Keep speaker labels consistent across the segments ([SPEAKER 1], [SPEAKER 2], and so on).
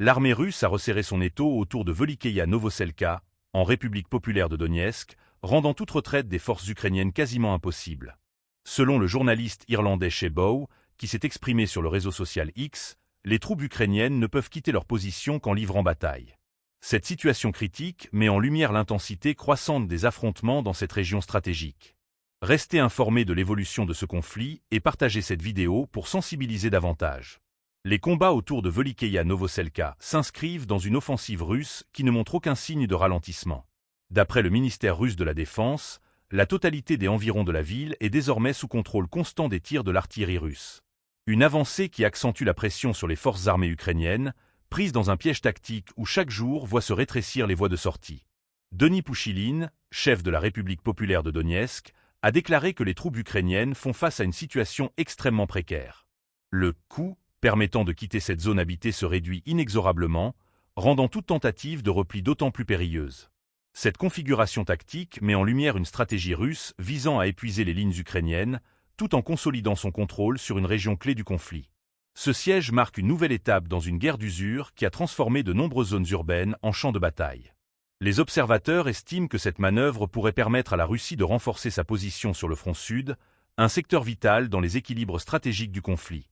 [SPEAKER 1] L'armée russe a resserré son étau autour de Velikeïa Novoselka, en République populaire de Donetsk, rendant toute retraite des forces ukrainiennes quasiment impossible. Selon le journaliste irlandais Shebow, qui s'est exprimé sur le réseau social X, les troupes ukrainiennes ne peuvent quitter leur position qu'en livrant bataille. Cette situation critique met en lumière l'intensité croissante des affrontements dans cette région stratégique. Restez informés de l'évolution de ce conflit et partagez cette vidéo pour sensibiliser davantage. Les combats autour de Velikeïa Novoselka s'inscrivent dans une offensive russe qui ne montre aucun signe de ralentissement. D'après le ministère russe de la Défense, la totalité des environs de la ville est désormais sous contrôle constant des tirs de l'artillerie russe. Une avancée qui accentue la pression sur les forces armées ukrainiennes, prises dans un piège tactique où chaque jour voit se rétrécir les voies de sortie. Denis Pouchiline, chef de la République populaire de Donetsk, a déclaré que les troupes ukrainiennes font face à une situation extrêmement précaire. Le coût permettant de quitter cette zone habitée se réduit inexorablement, rendant toute tentative de repli d'autant plus périlleuse. Cette configuration tactique met en lumière une stratégie russe visant à épuiser les lignes ukrainiennes, tout en consolidant son contrôle sur une région clé du conflit. Ce siège marque une nouvelle étape dans une guerre d'usure qui a transformé de nombreuses zones urbaines en champs de bataille. Les observateurs estiment que cette manœuvre pourrait permettre à la Russie de renforcer sa position sur le front sud, un secteur vital dans les équilibres stratégiques du conflit.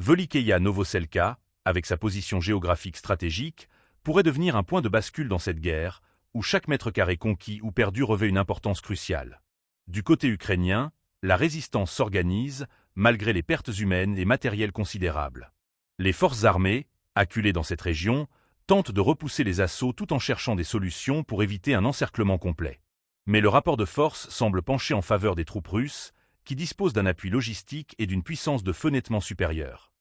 [SPEAKER 1] Velikeïa Novoselka, avec sa position géographique stratégique, pourrait devenir un point de bascule dans cette guerre, où chaque mètre carré conquis ou perdu revêt une importance cruciale. Du côté ukrainien, la résistance s'organise, malgré les pertes humaines et matérielles considérables. Les forces armées, acculées dans cette région, tentent de repousser les assauts tout en cherchant des solutions pour éviter un encerclement complet. Mais le rapport de force semble pencher en faveur des troupes russes, qui disposent d'un appui logistique et d'une puissance de feu nettement supérieure.